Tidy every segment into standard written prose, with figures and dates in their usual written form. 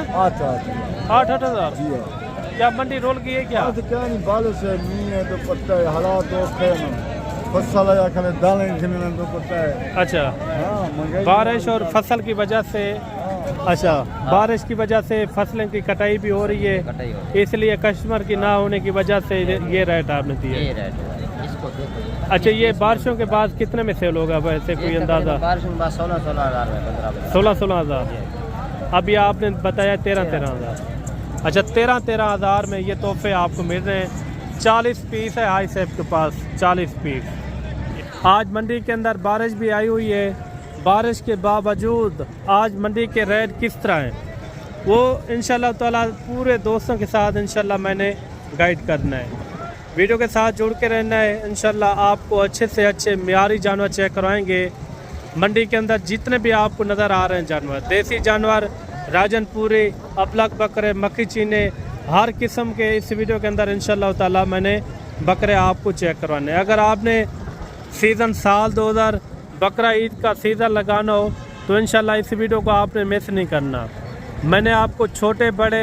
हाँ? 8,000 जी हाँ। क्या मंडी रोल की है क्या? क्या नहीं बारिश है, नहीं है तो पता है, हालात तो है ना, फसल या खाने दालें खिलने तो पता है। अच्छा, हाँ, महंगाई बारिश और फसल की वजह से, अच्छा बारिश की वजह से फसलें की कटाई भी हो रही है, इसलिए कस्टमर की ना होने की वजह से ये रेट आपने दिए। अच्छा, ये बारिशों के बाद कितने में सेल होगा वैसे कोई अंदाजा? बारिश में 16,000 में 16,000। अभी आपने बताया 13,000। अच्छा, 13,000 में ये तोहफे आपको मिल रहे हैं। 40 पीस है हाई सेफ के पास, 40 पीस। आज मंडी के अंदर बारिश भी आई हुई है, बारिश के बावजूद आज मंडी के रेट किस तरह हैं वो इंशाल्लाह ताला पूरे दोस्तों के साथ इंशाल्लाह मैंने गाइड करना है। वीडियो के साथ जुड़ के रहना है। इंशाल्लाह आपको अच्छे से अच्छे मियारी जानवर चेक करवाएंगे। मंडी के अंदर जितने भी आपको नज़र आ रहे हैं जानवर, देसी जानवर, राजनपुरी, अबलग बकरे, मक्खी चीने, हर किस्म के इस वीडियो के अंदर इंशाल्लाह ताला मैंने बकरे आपको चेक करवाने। अगर आपने सीज़न साल 2000 बकरा ईद का सीज़न लगाना हो तो इंशाल्लाह इस वीडियो को आपने मिस नहीं करना। मैंने आपको छोटे बड़े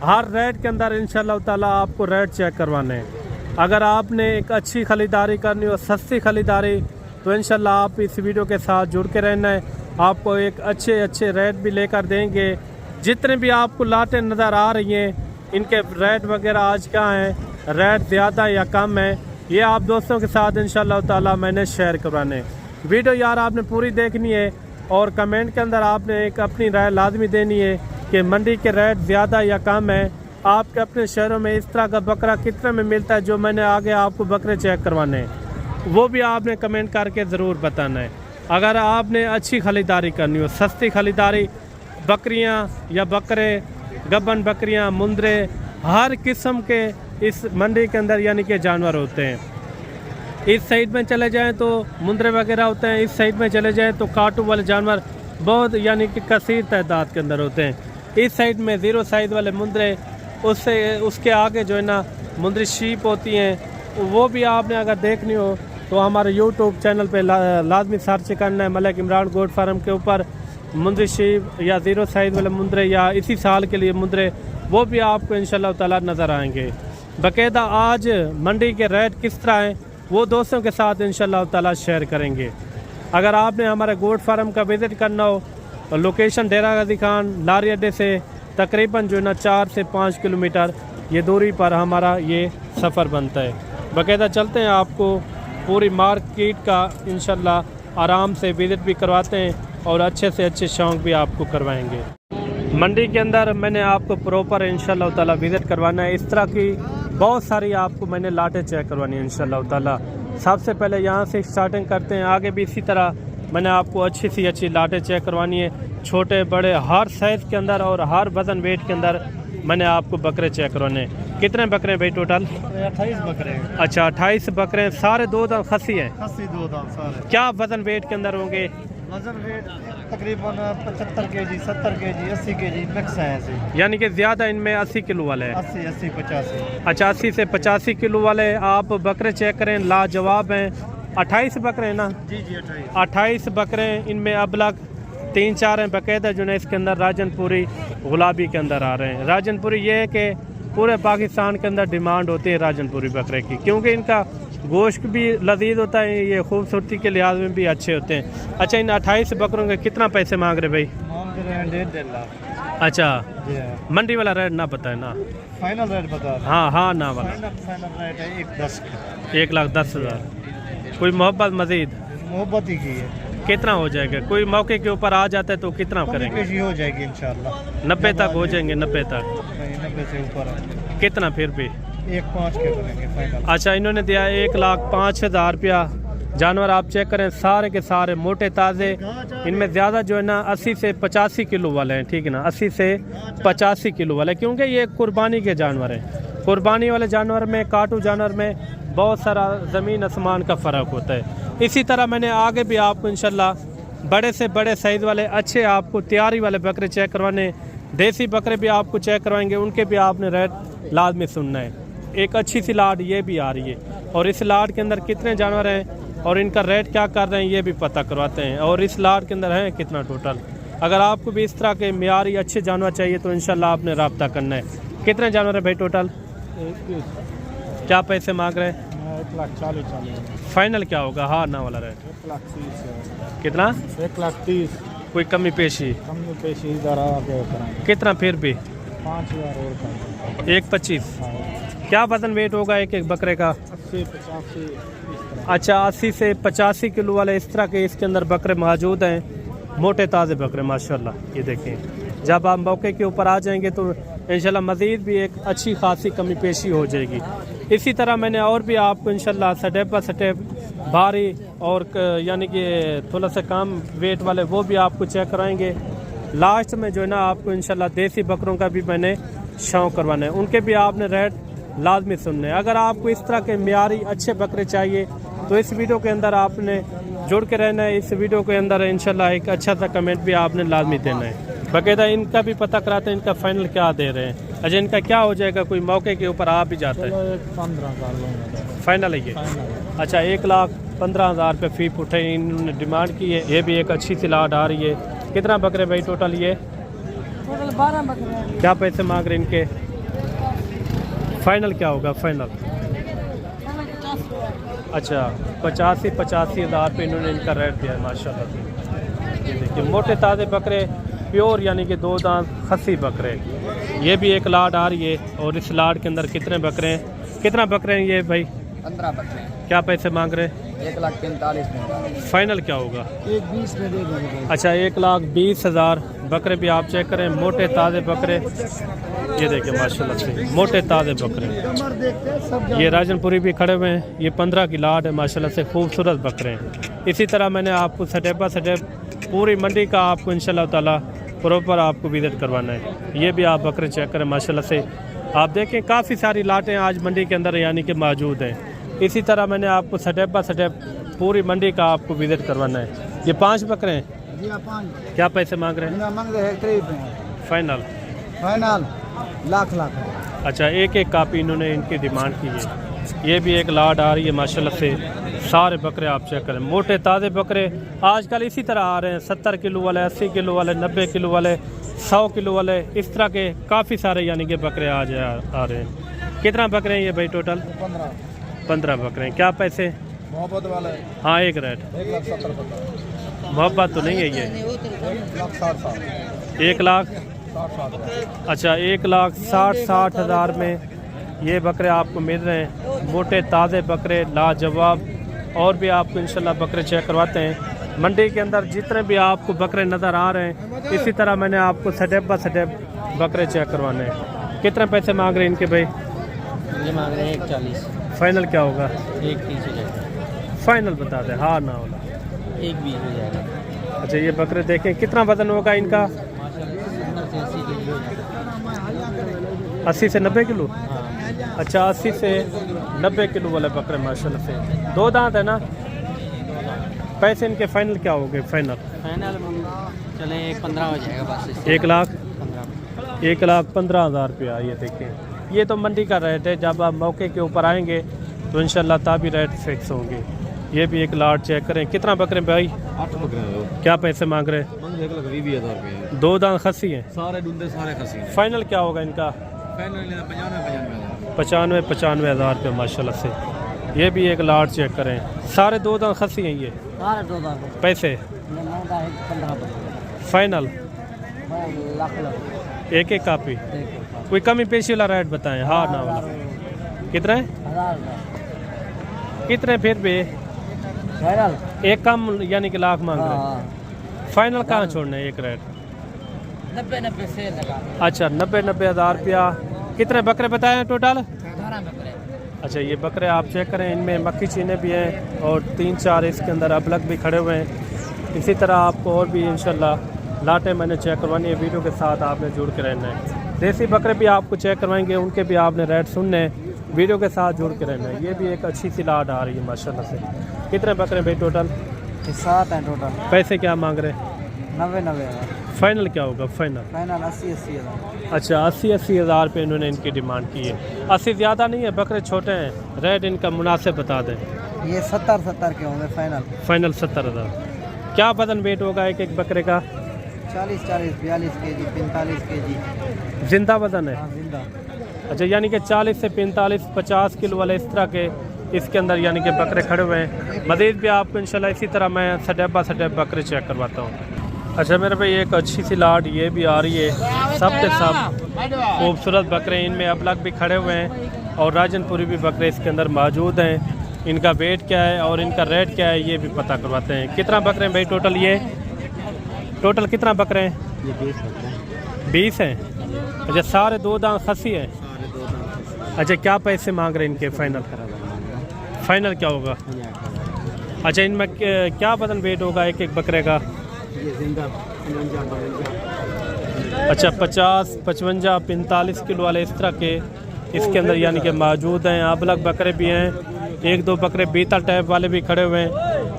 हर रेट के अंदर इंशाल्लाह ताला आपको रेट चेक करवाने हैं। अगर आपने एक अच्छी ख़रीदारी करनी हो, सस्ती ख़रीदारी, तो इंशाल्लाह आप इस वीडियो के साथ जुड़ के रहना है। आपको एक अच्छे रेट भी लेकर देंगे। जितने भी आपको लाटें नज़र आ रही हैं, इनके रेट वगैरह आज क्या हैं, रेट ज़्यादा या कम है, ये आप दोस्तों के साथ इंशाल्लाह ताला मैंने शेयर करवाने। वीडियो यार आपने पूरी देखनी है और कमेंट के अंदर आपने एक अपनी राय लाजमी देनी है कि मंडी के रेट ज़्यादा या कम है। आपके अपने शहरों में इस तरह का बकरा कितने में मिलता है जो मैंने आगे आपको बकरे चेक करवाने हैं, वो भी आपने कमेंट करके ज़रूर बताना है। अगर आपने अच्छी ख़रीदारी करनी हो, सस्ती ख़रीदारी, बकरियां या बकरे, गब्बन बकरियां, मुंदरे, हर किस्म के इस मंडी के अंदर यानी कि जानवर होते हैं। इस साइड में चले जाएं तो मुंदरे वगैरह होते हैं, इस साइड में चले जाएं तो काटू वाले जानवर बहुत यानी कि कसीर तादाद के अंदर होते हैं। इस साइड में 0 साइज वाले मुंदरे, उसके आगे जो है ना मुंदरी शीप होती हैं, वो भी आपने अगर देखनी हो तो हमारे यूट्यूब चैनल पे लाजमी सर्च करना है मलिक इमरान गोट फार्म के ऊपर। मुंदरी शीप या 0 साइज वाले मुंदरे या इसी साल के लिए मुंदरे, वो भी आपको इंशाल्लाह ताला नज़र आएंगे। बाकायदा आज मंडी के रेट किस तरह हैं वो दोस्तों के साथ इंशाल्लाह ताला शेयर करेंगे। अगर आपने हमारे गोट फार्म का विज़िट करना हो तो लोकेशन डेरा गाजी खान लारी अड्डे से तकरीबन जो है ना 4 से 5 किलोमीटर ये दूरी पर हमारा ये सफ़र बनता है। बाकायदा चलते हैं, आपको पूरी मार्केट का इंशाल्लाह आराम से विज़िट भी करवाते हैं और अच्छे से अच्छे शौक़ भी आपको करवाएंगे। मंडी के अंदर मैंने आपको प्रॉपर इंशाल्लाह ताला विज़िट करवाना है। इस तरह की बहुत सारी आपको मैंने लाटें चेक करवानी है इंशाल्लाह ताला। सबसे पहले यहाँ से स्टार्टिंग करते हैं, आगे भी इसी तरह मैंने आपको अच्छी सी अच्छी लाटें चेक करवानी है। छोटे बड़े हर साइज़ के अंदर और हर वज़न वेट के अंदर मैंने आपको बकरे चेक करवाने। कितने बकरे हैं भाई टोटल? 28 बकरे हैं। अच्छा, 28 बकरे हैं, सारे 2 दांत खसी हैं। खसी 2 दांत सारे। क्या वज़न वेट के अंदर होंगे? वजन वेट तकरीबन 75 kg, 70 kg, 80 kg मिक्स है ऐसे। यानी कि ज़्यादा इनमें 80 किलो वाले हैं। 80, 85। अच्छा, 80 से 85 किलो वाले आप बकरे चेक करें, लाजवाब हैं। 28 बकरे हैं ना? जी 28 बकरे हैं। इनमें अबलग 3-4 हैं बाकायदा जो है इसके अंदर राजनपुरी गुलाबी के अंदर आ रहे हैं। राजनपुरी ये है कि पूरे पाकिस्तान के अंदर डिमांड होती है राजनपुरी बकरे की, क्योंकि इनका गोश्त भी लजीज होता है, ये खूबसूरती के लिहाज में भी अच्छे होते हैं। अच्छा, इन 28 बकरों के कितना पैसे मांग रहे भाई? मांग रहे हैं 1.5 लाख। अच्छा, मंडी वाला रेट ना पता है ना? फाइनल रेट बता। हाँ ना वाला फाइनल रेट है 1,10 का। 1,10,000। कोई मोहब्बत मजीद मोहब्बत ही की है। कितना हो जाएगा? कोई मौके के ऊपर आ जाता है तो कितना करेंगे? हो जाएगी इंशाल्लाह। 90 तक हो जाएंगे? 90 तक? 90 से ऊपर। कितना फिर भी? 1,5 के करेंगे फाइनल। अच्छा, इन्होंने दिया 1,05,000 रुपया। जानवर आप चेक करें, सारे के सारे मोटे ताज़े। इनमें ज़्यादा जो है ना 80 से 85 किलो वाले हैं, ठीक है ना? 80 से 85 किलो वाले, क्योंकि ये कुर्बानी के जानवर हैं। कुर्बानी वाले जानवर में, काटू जानवर में बहुत सारा ज़मीन आसमान का फ़र्क होता है। इसी तरह मैंने आगे भी आपको इंशाल्लाह बड़े से बड़े साइज़ वाले अच्छे आपको तैयारी वाले बकरे चेक करवाने, देसी बकरे भी आपको चेक करवाएंगे, उनके भी आपने रेट लाजमी सुनना है। एक अच्छी सी लाट ये भी आ रही है और इस लाट के अंदर कितने जानवर हैं और इनका रेट क्या कर रहे हैं ये भी पता करवाते हैं। और इस लाट के अंदर है कितना टोटल, अगर आपको भी इस तरह के मियारी अच्छे जानवर चाहिए तो इंशाल्लाह आपने रब्ता करना है। कितने जानवर है भाई टोटल? क्या पैसे मांग रहे हैं? 1,40,000 फाइनल क्या होगा? हाँ ना वाला रेट 1,30,000 कितना? 1,30,000 कोई कमी पेशी? कम पेशी इधर आके कराएंगे। कितना फिर भी? 5,000 और कम। 1,25। क्या वजन वेट होगा एक एक बकरे का? 80-85 इस तरह। अच्छा 80 से 85 किलो वाले इस तरह के इसके अंदर बकरे मौजूद हैं, मोटे ताज़े बकरे माशाल्लाह। ये देखें, जब आप मौके के ऊपर आ जाएंगे तो इंशाल्लाह मज़ीद भी एक अच्छी खासी कमी पेशी हो जाएगी। इसी तरह मैंने और भी आपको इंशाल्लाह स्टेप बाय स्टेप भारी और यानी कि थोड़ा सा कम वेट वाले वो भी आपको चेक कराएंगे। लास्ट में जो है ना आपको इंशाल्लाह देसी बकरों का भी मैंने शौक करवाना है, उनके भी आपने रेट लाजमी सुनने। अगर आपको इस तरह के मियारी अच्छे बकरे चाहिए तो इस वीडियो के अंदर आपने जुड़ के रहना है। इस वीडियो के अंदर इंशाल्लाह एक अच्छा सा कमेंट भी आपने लाजमी देना है। बाकायदा इनका भी पता कराते हैं इनका फाइनल क्या दे रहे हैं। अच्छा इनका क्या हो जाएगा? कोई मौके के ऊपर आ भी जाता है? 15,000 फाइनल है ये? अच्छा 1,15,000 रुपये फी उठे इन्होंने डिमांड की है। ये भी एक अच्छी सी लाट आ रही है। कितना बकरे भाई टोटल? ये टोटल 12 बकरे। क्या पैसे मांग रहे इनके? फाइनल क्या होगा? फाइनल अच्छा 85,000 रुपये इन्होंने इनका रेट दिया है माशाल्लाह। ये देखिए मोटे ताज़े बकरे प्योर यानी कि 2 दांत खस्सी बकरे। ये भी एक लाट आ रही है। और इस लाट के अंदर कितने बकरे हैं? कितना बकरे हैं ये भाई? 15 बकरे। क्या पैसे मांग रहे हैं? 1,45,000 फाइनल क्या होगा? 1,20 में दे देंगे। अच्छा 1,20,000 बकरे भी आप चेक करें, मोटे ताज़े बकरे। ये देखिए माशाल्लाह से मोटे ताज़े बकरे। ये राजनपुरी भी खड़े हुए हैं। ये 15 की लाट है माशाल्लाह से, खूबसूरत बकरे हैं। इसी तरह मैंने आपको स्टेप बाय स्टेप पूरी मंडी का आपको इंशाल्लाह ताला प्रॉपर आपको विजिट करवाना है। ये भी आप बकरे चेक करें माशाल्लाह से। आप देखें काफ़ी सारी लाटें आज मंडी के अंदर यानी कि मौजूद हैं। इसी तरह मैंने आपको स्टेप बाय स्टेप पूरी मंडी का आपको विजिट करवाना है। ये 5 बकरे हैं। क्या पैसे मांग रहे हैं? फाइनल लाख। अच्छा एक एक कापी इन्होंने इनकी डिमांड की है। ये भी एक लाट आ रही है माशाल्लाह से। सारे बकरे आप चेक करें, मोटे ताज़े बकरे आजकल इसी तरह आ रहे हैं। 70 किलो वाले, 80 किलो वाले, 90 किलो वाले, 100 किलो वाले, इस तरह के काफ़ी सारे यानी कि बकरे आज आ रहे हैं। कितना बकरे हैं ये भाई टोटल? 15 बकरे हैं। क्या पैसे? मोहब्बत वाले हाँ एक रेट 1,70,000। मोहब्बत तो नहीं है ये? 1,60,000। अच्छा 1,60,000 में ये बकरे आपको मिल रहे हैं। मोटे ताज़े बकरे लाजवाब। और भी आपको इंशाल्लाह बकरे चेक करवाते हैं। मंडी के अंदर जितने भी आपको बकरे नज़र आ रहे हैं इसी तरह मैंने आपको स्टेप बाय स्टेप बकरे चेक करवाने हैं। कितने पैसे मांग रहे हैं इनके भाई? ये मांग रहे हैं 1,40। फाइनल क्या होगा? 1,30 हो जाएगा। फाइनल बता दें, हाँ ना होला। 1,20 हो जाएगा। अच्छा ये बकरे देखें कितना वजन होगा इनका? 80 से 90 किलो। अच्छा 80 से 90 किलो वाले बकरे माशाल्लाह से। 2 दांत है ना? पैसे इनके फाइनल क्या हो गए? फाइनल चले 15 हो जाएगा बस। 1,15,000 रुपया। ये देखें ये तो मंडी का रेट है। जब आप मौके के ऊपर आएंगे तो इंशाल्लाह तभी रेट फिक्स होंगे। ये भी एक लाट चेक करें। कितना बकरे भाई? 8 बकरे। क्या पैसे मांग रहे हैं? 1,20,000 रुपये। 2 दांत खस्सी हैं। सारे डूंडे सारे खसी। फाइनल क्या होगा इनका? 95,000 रुपये माशाल्लाह से। ये भी एक लाट चेक करें। सारे 2 दांत खस्सी हैं ये। सारे 2 दांत। पैसे? 15 फाइनल लाख। एक एक कापी। कोई कमी पेशी वाला रेट बताएं, हाँ ना वाला। कितना है? 1,000। कितने फिर भी? फाइनल एक कम यानी कि लाख मांग रहे हैं। फाइनल कहाँ छोड़ना है? एक रेट 90 से लगा। अच्छा 90,000 रुपया। कितने बकरे बताए हैं टोटल? 12 बकरे। अच्छा ये बकरे आप चेक करें, इनमें मक्खी चीने भी हैं और 3-4 इसके अंदर अबलग भी खड़े हुए हैं। इसी तरह आपको और भी इंशाल्लाह लाटें मैंने चेक करवानी है। वीडियो के साथ आपने जुड़ के रहना है। देसी बकरे भी आपको चेक करवाएंगे, उनके भी आपने रेट सुनने हैं। वीडियो के साथ जुड़ के रहना है। ये भी एक अच्छी सी लाट आ रही है माशाल्लाह से। कितने बकरे भाई टोटल? 7 हैं टोटल। पैसे क्या मांग रहे हैं? 90,000। फाइनल क्या होगा? फाइनल 80,000। अच्छा 80,000 रुपये इन्होंने इनकी डिमांड की है। 80 ज़्यादा नहीं है, बकरे छोटे हैं। रेट इनका मुनासिब बता दें। ये 70 के होंगे फाइनल। फाइनल 70,000। क्या वजन वेट होगा एक एक बकरे का? 40 42 kg 45 kg। जिंदा वजन है? हाँ जिंदा। अच्छा, यानी कि 40 से 45 50 किलो वाले इस तरह के इसके अंदर यानी कि बकरे खड़े हुए हैं। मज़ीद भी आपको इंशाल्लाह इसी तरह मैं सडेबा सडेब बकरे चेक करवाता हूँ। अच्छा मेरे भाई एक अच्छी सी लाट ये भी आ रही है, सब के सब खूबसूरत बकरे, इनमें अबलग भी खड़े हुए हैं और राजनपुरी भी बकरे इसके अंदर मौजूद हैं। इनका वेट क्या है और इनका रेट क्या है ये भी पता करवाते हैं। कितना बकरे हैं भाई टोटल? ये टोटल कितना बकरे हैं? ये 20 होता है। 20 हैं। अच्छा, सारे 2 दांत खसी है? सारे 2 दांत। अच्छा, क्या पैसे मांग रहे हैं इनके फाइनल? फाइनल क्या होगा? अच्छा, इनमें क्या वजन वेट होगा एक एक बकरे का? ये जिंदा 55 52। अच्छा, 50 55 45 किलो वाले इस तरह के इसके अंदर यानी कि मौजूद हैं। अबलग बकरे भी हैं, 1-2 बकरे बीता टाइप वाले भी खड़े हुए हैं।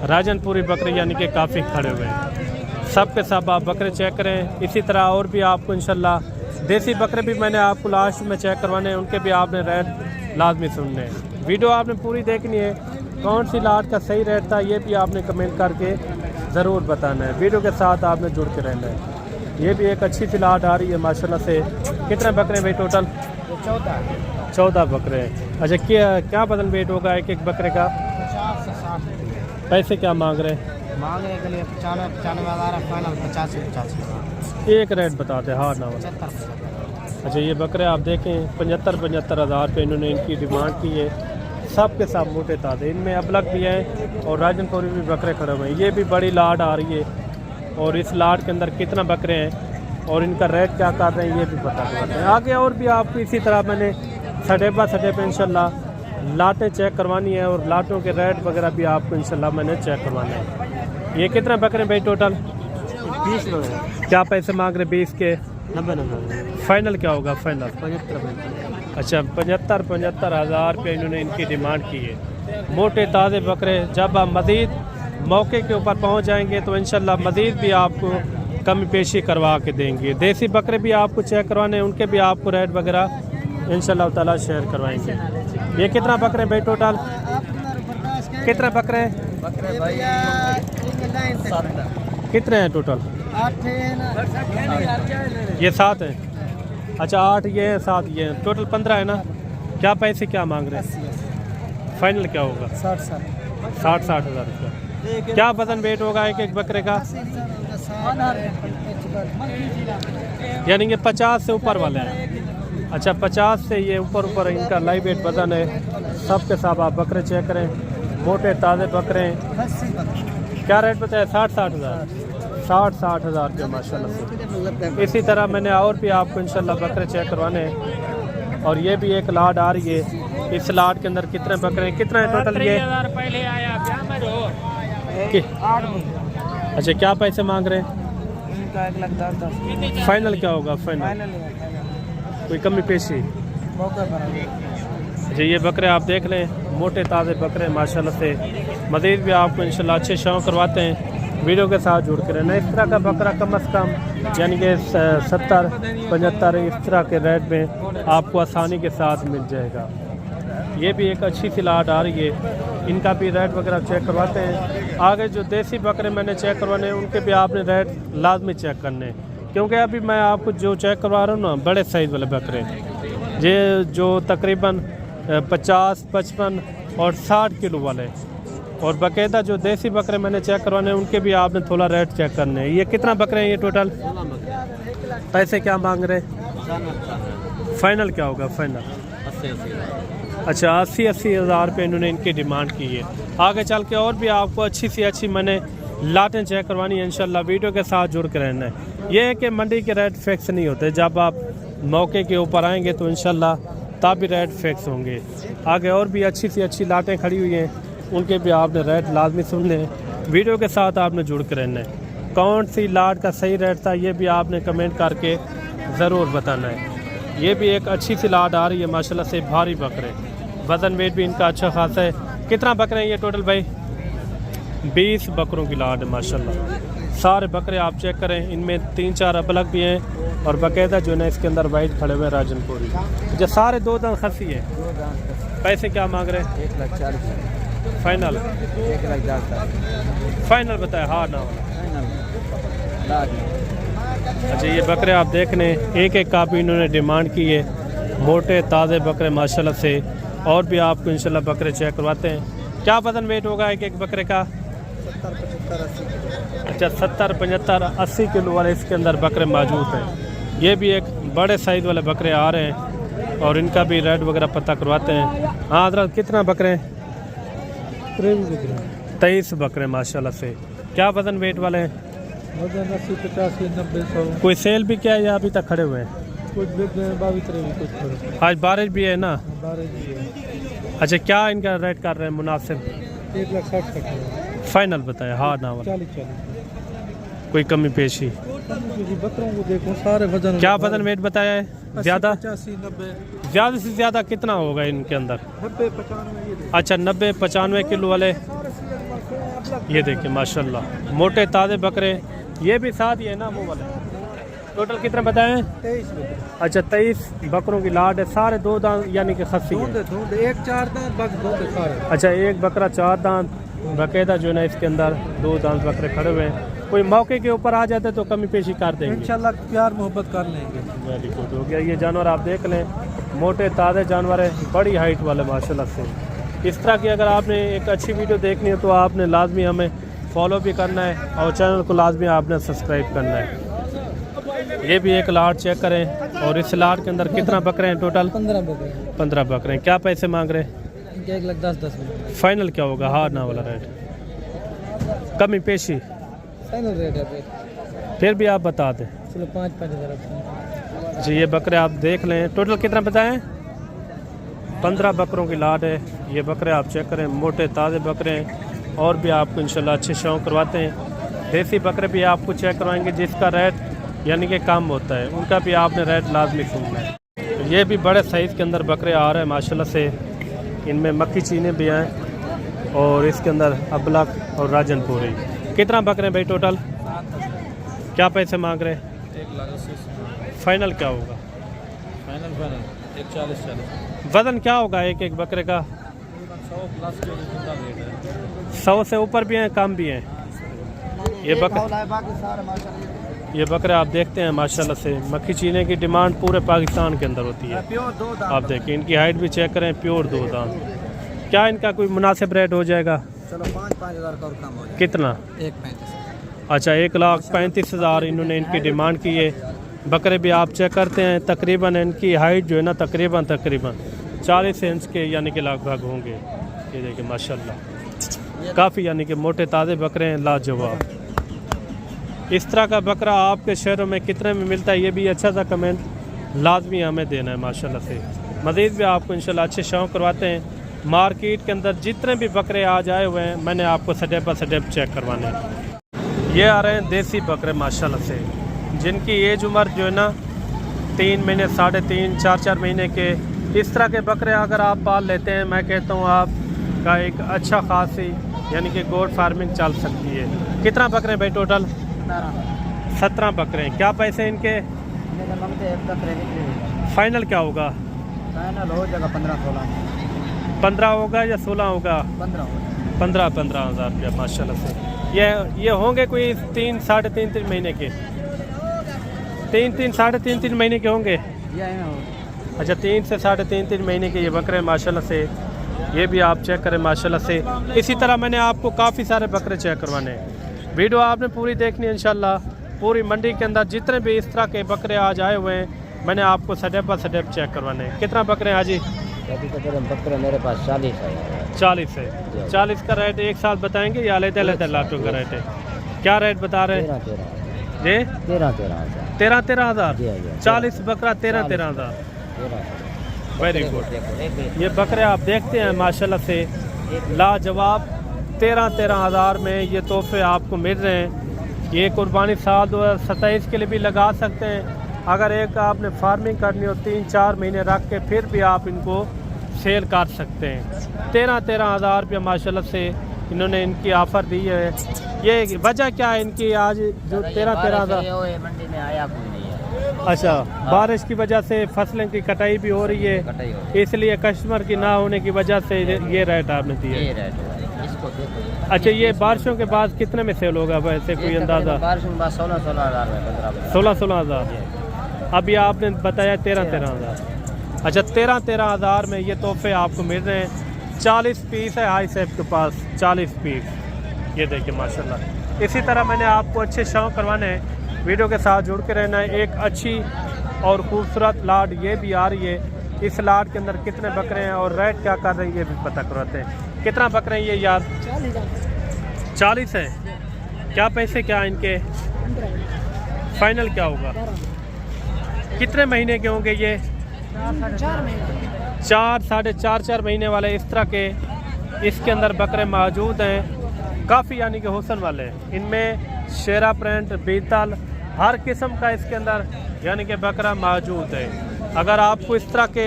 राजनपुरी बकरे यानी कि काफ़ी खड़े हुए हैं। सब के सब आप बकरे चेक करें। इसी तरह और भी आपको इंशाल्लाह देसी बकरे भी मैंने आपको लास्ट में चेक करवाने हैं, उनके भी आपने रेट लाजमी सुनने हैं। वीडियो आपने पूरी देखनी है। कौन सी लाट का सही रेट था ये भी आपने कमेंट करके ज़रूर बताना है। वीडियो के साथ आपने जुड़ के रहना है। ये भी एक अच्छी सी लाट आ रही है माशाल्लाह से। कितने बकरे भाई टोटल? 14 बकरे हैं। अच्छा, क्या वजन वेट होगा एक एक बकरे का? 50 से 60। पैसे क्या मांग रहे हैं? मांगने के लिए 95 हज़ार, फाइनल 50 से 85। एक रेट बताते हाँ ना वाला। 75। अच्छा, ये बकरे आप देखें 75 हज़ार पे इन्होंने इनकी डिमांड की है। सब के सब मोटे ताज़े, इनमें अबलग भी हैं और राजनपुरी भी बकरे खड़े हुए हैं। ये भी बड़ी लाट आ रही है और इस लाट के अंदर कितना बकरे हैं और इनका रेट क्या कर रहे हैं ये भी पता करते हैं। आगे और भी आपको इसी तरह मैंने सडेबा इंशाल्लाह लाटें चेक करवानी है और लाटों के रेट वगैरह भी आपको इंशाल्लाह मैंने चेक करवाना है। ये कितने बकरे भाई टोटल? 20 लोग हैं। क्या पैसे मांग रहे 20 के? 90 फाइनल क्या होगा फाइनल? 75। अच्छा, 75 हज़ार रुपये इन्होंने इनकी डिमांड की है। मोटे ताज़े बकरे। जब आप मज़ीद मौके के ऊपर पहुंच जाएंगे तो इंशाल्लाह मज़ीद भी आपको कमी पेशी करवा के देंगे। देसी बकरे भी आपको चेक करवाने हैं, उनके भी आपको रेट वगैरह इंशाल्लाह ताला शेयर करवाएंगे। ये कितना बकरे भाई टोटल? कितने बकरे? बकरे भैया कितने हैं टोटल? 8 ये 7 हैं। अच्छा, 8 ये हैं, 7 ये हैं, टोटल 15 है ना? क्या पैसे क्या मांग रहे हैं? फाइनल क्या होगा? 60 हज़ार रुपये। क्या वजन वेट होगा एक एक बकरे का? यानी कि 50 से ऊपर वाले हैं। अच्छा, 50 से ये ऊपर इनका लाइव वेट वजन है। सब के सब आप बकरे चेक करें, मोटे ताज़े बकरे हैं। क्या रेट बताया? 60 हज़ार 60 हज़ार रुपये माशाल्लाह से। इसी तरह मैंने और भी आपको इंशाल्लाह बकरे चेक करवाने हैं। और ये भी एक लाट आ रही है। इस लाट के अंदर कितने बकरे हैं? कितना है टोटल ये? अच्छा, क्या पैसे मांग रहे हैं? इनका 1,10,000। फाइनल क्या होगा? फाइनल कोई कमी पेशी? मौके पर जी, ये बकरे आप देख लें, मोटे ताज़े बकरे माशाल्लाह से। मज़ीद भी आपको इंशाल्लाह अच्छे शौक़ करवाते हैं। वीडियो के साथ जुड़ के रहना। इस तरह का बकरा कम से कम यानी कि 70 75 इस तरह के रेट में आपको आसानी के साथ मिल जाएगा। ये भी एक अच्छी सी लाट आ रही है। इनका भी रेट वगैरह चेक करवाते हैं। आगे जो देसी बकरे मैंने चेक करवाने हैं उनके भी आपने रेट लाजमी चेक करने हैं, क्योंकि अभी मैं आपको जो चेक करवा रहा हूँ ना बड़े साइज़ वाले बकरे, ये जो तकरीबन 50 55 और 60 किलो वाले, और बाकायदा जो देसी बकरे मैंने चेक करवाने हैं उनके भी आपने थोड़ा रेट चेक करने हैं। ये कितना बकरे हैं ये टोटल? पैसे क्या मांग रहे? फाइनल क्या होगा? फाइनल 80 अच्छा, 80 हज़ार रुपये इन्होंने इनकी डिमांड की है। आगे चल के और भी आपको अच्छी सी अच्छी मैंने लाटें चेक करवानी है। इंशाल्लाह वीडियो के साथ जुड़ के रहना है। ये है कि मंडी के रेट फिक्स नहीं होते, जब आप मौके के ऊपर आएंगे तो इंशाल्लाह तब भी रेट फिक्स होंगे। आगे और भी अच्छी सी अच्छी लाटें खड़ी हुई हैं, उनके भी आपने रेट लाजमी सुनने हैं। वीडियो के साथ आपने जुड़ के रहना है। कौन सी लाट का सही रेट था ये भी आपने कमेंट करके ज़रूर बताना है। ये भी एक अच्छी सी लाट आ रही है माशाल्लाह से। भारी बकरे, वज़न वेट भी इनका अच्छा खासा है। कितना बकरे हैं ये टोटल भाई? 20 बकरों की लाट है माशाल्लाह। सारे बकरे आप चेक करें, इनमें 3-4 अबलग भी हैं और बाकायदा जो है ना इसके अंदर वाइट खड़े हुए राजनपुरी। जो सारे 2 दांत खसी है। पैसे क्या मांग रहे हैं? 1,40,000। फाइनल 1,10,000। फाइनल बताया हाँ ना? अच्छा ये बकरे आप देख लें, एक एक कापी इन्होंने डिमांड की है। मोटे ताज़े बकरे माशाल्लाह से। और भी आपको इंशाल्लाह बकरे चेक करवाते हैं। क्या वजन वेट होगा एक एक बकरे का? 70, 75, 80। अच्छा 70, 75, 80 किलो वाले इसके अंदर बकरे मौजूद हैं। ये भी एक बड़े साइज़ वाले बकरे आ रहे हैं और इनका भी रेट वगैरह पता करवाते हैं। हाँ हज़रत कितना बकरे हैं? 23 बकरे माशाल्लाह से। क्या वजन वेट वाले हैं? वजन 80, 85, 90, 100। कोई सेल भी क्या है या अभी तक खड़े हुए हैं? कुछ बिक गए 22, 23, कुछ खड़े। आज बारिश भी है ना? बारिश भी है। अच्छा क्या इनका रेट कर रहे हैं मुनासिब? 1,60,000 तक है। फाइनल बताया हाँ ना वाला? 40। कोई कमी पेशी? बकरों को देखो सारे वजन। क्या वजन वेट बताया है? ज़्यादा? 85, 90, ज़्यादा से ज़्यादा कितना होगा इनके अंदर? 90, 95। अच्छा 90, 95 किलो वाले। ये देखिए माशाल्लाह मोटे ताज़े बकरे। ये भी साथ ही है ना वो वाले? टोटल कितने बताए हैं? 23। अच्छा 23 बकरों की लाट है। सारे 2 दांत यानी कि खस्सी है। एक 4 दांत बस 2 सारे। अच्छा एक बकरा 4 दांत बाकायदा जो है ना इसके अंदर 2 दांत बकरे खड़े हुए हैं। कोई मौके के ऊपर आ जाते तो कमी पेशी कर देंगे इंशाल्लाह, प्यार मोहब्बत कर लेंगे। वेरी गुड हो गया। ये जानवर आप देख लें, मोटे ताज़े जानवर है, बड़ी हाइट वाले माशाल्लाह से। इस तरह की अगर आपने एक अच्छी वीडियो देखनी है तो आपने लाजमी हमें फॉलो भी करना है और चैनल को लाजमी आपने सब्सक्राइब करना है। ये भी एक लाट चेक करें। और इस लाट के अंदर कितना बकरे हैं टोटल? 15 बकरे। 15 बकरे हैं। क्या पैसे मांग रहे हैं? 1,10,10 में। फाइनल क्या होगा? हाँ ना वाला रेट? कमी पेशी फाइनल रेट है फिर भी आप बता दें। चलो 5,000। जी ये बकरे आप देख लें। टोटल कितना बताएं? 15 बकरों की लाट है। ये बकरे आप चेक करें, मोटे ताज़े बकरे हैं। और भी आपको इंशाल्लाह अच्छे शौक करवाते हैं। देसी बकरे भी आपको चेक करवाएंगे जिसका रेट यानी कि कम होता है, उनका भी आपने रेट लाजमी सुनना है। ये भी बड़े साइज़ के अंदर बकरे आ रहे हैं माशाल्लाह से। इनमें मक्खी चीने भी हैं और इसके अंदर अबलक और राजनपुरी। कितना बकरे हैं भाई टोटल? क्या पैसे मांग रहे हैं? 1,80,000। फाइनल क्या होगा? फाइनल 1,40,000। वज़न क्या होगा एक एक बकरे का? 100 प्लस के जितना रेट है। 100 से ऊपर भी हैं, कम भी हैं। ये बकरे आप देखते हैं माशाल्लाह से। मक्खी चीने की डिमांड पूरे पाकिस्तान के अंदर होती है। आप देखिए इनकी हाइट भी चेक करें, प्योर 2 दांत। क्या इनका कोई मुनासिब रेट हो जाएगा? चलो 5,000 का और कम हो जाए। कितना? 1,35,000। अच्छा 1,35,000 इन्होंने इनकी डिमांड की है। बकरे भी आप चेक करते हैं, तकरीबन इनकी हाइट जो है ना तकरीबन 40 इंच के यानी कि लगभग होंगे। ये देखिए माशाल्लाह काफ़ी यानी कि मोटे ताज़े बकरे हैं, लाजवाब। इस तरह का बकरा आपके शहरों में कितने में मिलता है ये भी अच्छा सा कमेंट लाजमी हमें देना है माशाल्लाह से। मज़ीद भी आपको इंशाल्लाह अच्छे शौक करवाते हैं। मार्केट के अंदर जितने भी बकरे आज आए हुए हैं मैंने आपको स्टेप बाय स्टेप चेक करवाने हैं। ये आ रहे हैं देसी बकरे माशाल्लाह से, जिनकी एज उम्र जो है ना 3 महीने, 3.5, 4 महीने के। इस तरह के बकरे अगर आप पाल लेते हैं मैं कहता हूँ आपका एक अच्छा खासी यानी कि गोट फार्मिंग चल सकती है। कितना बकरे हैं भाई टोटल? 17 बकरे हैं। क्या पैसे इनके? फाइनल क्या होगा? फाइनल हो जाएगा 15-16। 15 होगा या 16 होगा? 15 हज़ार रुपया माशाल्लाह से। ये होंगे कोई 3, 3.5 महीने के? 3, 3.5 महीने के होंगे। अच्छा 3 से 3.5 महीने के ये बकरे माशाल्लाह से। ये भी आप चेक करें माशाल्लाह से। इसी तरह मैंने आपको काफ़ी सारे बकरे चेक करवाने हैं। वीडियो आपने पूरी देखनी है इंशाल्लाह। पूरी मंडी के अंदर जितने भी इस तरह के बकरे आज आए हुए हैं मैंने आपको स्टेप बाय स्टेप चेक करवाने हैं। कितना बकरे हैं हाजी? अभी तो बकरे मेरे पास 40 है। 40 है। 40 का रेट एक साथ बताएंगे या अलग-अलग लाटों का रेट है? क्या रेट बता रहे हैं? 13 हज़ार। 40 बकरा 13 हज़ार। Very good. ये बकरे आप देखते हैं माशाल्लाह से लाजवाब। 13 हज़ार में ये तोहफे आपको मिल रहे हैं। ये कुर्बानी साल 2027 के लिए भी लगा सकते हैं। अगर एक आपने फार्मिंग करनी हो 3-4 महीने रख के फिर भी आप इनको सेल कर सकते हैं। 13 हज़ार रुपया माशाल्लाह से इन्होंने इनकी ऑफ़र दी है। ये वजह क्या है इनकी आज जो 13 हज़ार? मंडी में आया कोई नहीं है। अच्छा बारिश की वजह से फसलें की कटाई भी हो रही है, इसलिए कस्टमर की ना होने की वजह से ये रेट आपने दिए। ये रेट हुआ है। इसको अच्छा, ये बारिशों के बाद कितने में सेल होगा वैसे कोई अंदाज़ा? बारिशों के बाद 16-16 हज़ार में 15 16-16 हज़ार। अभी आपने बताया 13-13 हज़ार। अच्छा, 13-13 हज़ार में ये तोहफे आपको मिल रहे हैं। 40 पीस है हाई सेफ के पास, 40 पीस। ये देखिए माशाल्लाह। इसी तरह मैंने आपको अच्छे शौक करवाने हैं, वीडियो के साथ जुड़ के रहना है। एक अच्छी और खूबसूरत लाट ये भी आ रही है। इस लाट के अंदर कितने बकरे हैं और रेट क्या कर रहे हैं ये भी पता करवाते हैं। कितना बकरे हैं ये यार? 40 है। क्या पैसे क्या इनके फाइनल क्या होगा? कितने महीने के होंगे ये? 4 साढ़े 4 महीने वाले इस तरह के इसके अंदर बकरे मौजूद हैं। काफ़ी यानी कि हुस्न वाले हैं। इनमें शेरा प्रिंट, बीतल, हर किस्म का इसके अंदर यानी कि बकरा मौजूद है। अगर आपको इस तरह के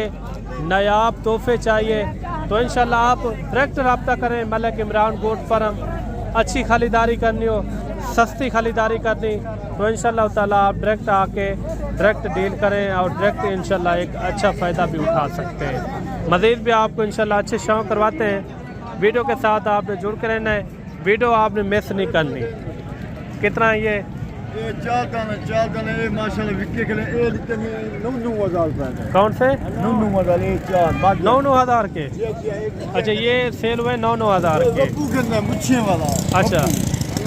नायाब तोहफे चाहिए तो इंशाल्लाह आप डायरेक्ट रब्ता करें मलिक इमरान गोट फार्म। अच्छी खरीदारी करनी हो, सस्ती खरीदारी करनी तो इंशाल्लाह ताला आप डायरेक्ट आके डायरेक्ट डील करें और डायरेक्ट इंशाल्लाह एक अच्छा फ़ायदा भी उठा सकते हैं। मज़ीद भी आपको इंशाल्लाह अच्छे शौक करवाते हैं। वीडियो के साथ आपने जुड़ कर रहना है, वीडियो आपने मिस नहीं करनी। कितना है ये? ये 4 दाने ये माशाल्लाह विक्के के लिए ये लिखते हैं 9-9 हज़ार रुपए। कौन से? 9-9 हज़ार ये 4 9-9 हज़ार के। अच्छा, ये सेल हुए 9-9 हज़ार के। मुच्छे वाला। अच्छा,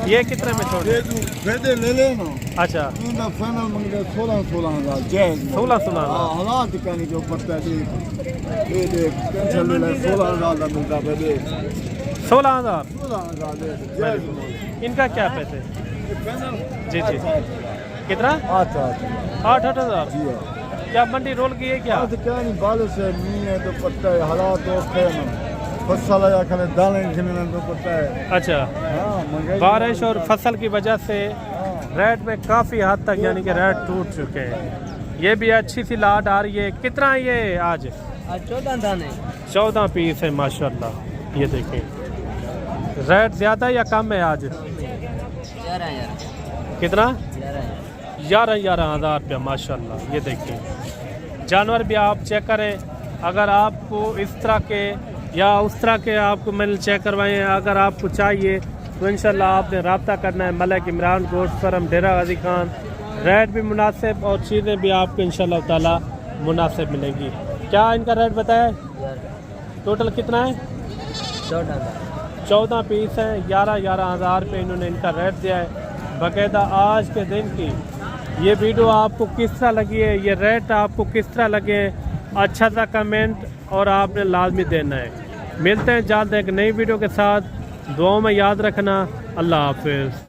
ये कितने में छोड़? ये तू भेदे ले लेना। अच्छा, इनका फाइनल मंगे 16-16 हज़ार जैज 16-16 हज़ार। हालात कहने जो पड़ता है ये देख टेंशन ले ले 16 हज़ार का मिलता है देख 16 हज़ार। 16 हज़ार जैज। इनका क्या पैसे? जी जी, कितना? 8 हज़ार। जी हाँ। क्या मंडी रोल की है क्या? आज क्या नहीं बालों से नहीं है तो पता है हालात तो है ना फसल या खले दाने खिलने तो पता है। अच्छा, हाँ महंगाई बारिश और फसल की वजह से रेट में काफ़ी हद तक यानी कि रेट टूट चुके हैं। ये भी अच्छी सी लाट आ रही है। कितना है ये आज? 14 दाने 14 पीस है माशाल्लाह। ये देखें रेट ज़्यादा या कम है आज? 11,000 कितना? 11,000 11 हज़ार रुपया माशाल्लाह। ये देखिए जानवर भी आप चेक करें। अगर आपको इस तरह के या उस तरह के आपको मैंने चेक करवाए हैं, अगर आपको चाहिए तो इंशाल्लाह आपने रब्ता करना है मलिक इमरान गोश्त फार्म डेरा गाजी खान। रेट भी मुनासिब और चीज़ें भी आपको इंशाल्लाह ताला मुनासिब मिलेंगी। क्या इनका रेट बताया? टोटल कितना है? 14 पीस हैं। 11 हज़ार रुपये इन्होंने इनका रेट दिया है बाकायदा। आज के दिन की ये वीडियो आपको किस तरह लगी है, ये रेट आपको किस तरह लगे, अच्छा सा कमेंट और आपने लाजमी देना है। मिलते हैं जल्द एक नई वीडियो के साथ। दुआओं में याद रखना। अल्लाह हाफिज़।